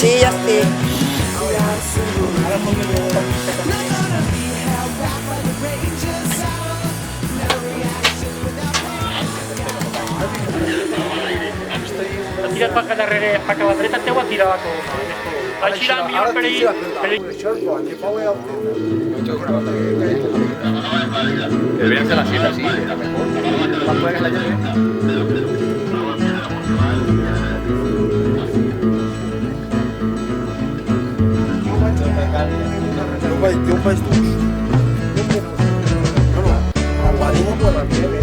Sí, ya estoy. Tira para que la dreta te voy a tirar així la millor per ahir. Que deberían ser las 7 así, la mejor. Más puede que la lleve. Eu faig dos. Aguadinho por la nieve.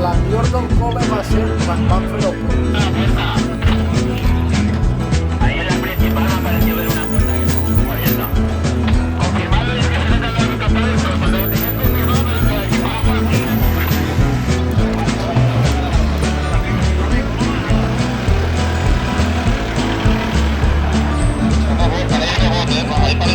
La millor del col·le va ser quan vam fer el pro. Ahí en la principal me pareció ver una puerta que estamos moviendo. Confirmado es que se trata de los capitales, pero cuando lo tenían confirmado me lo equipaba por aquí. Ahí parece un día de bueno, rebote.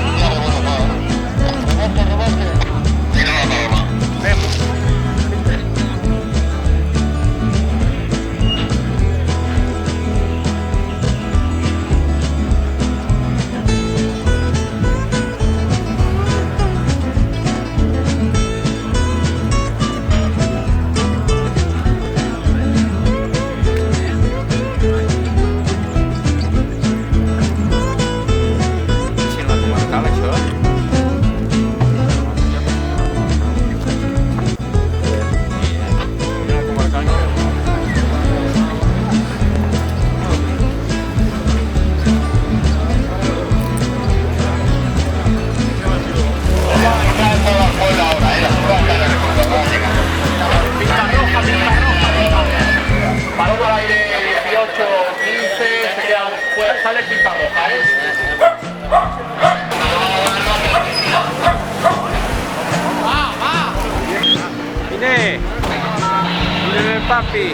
Balón al aire 18, 15, se queda fuera, sale pista roja, ¡Vine! ¡Vine, papi!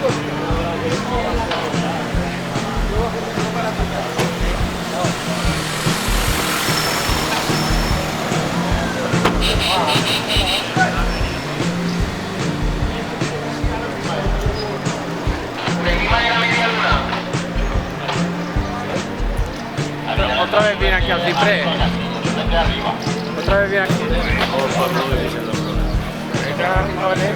Otra vez viene aquí al ciprés. Otra vez viene aquí. Vale.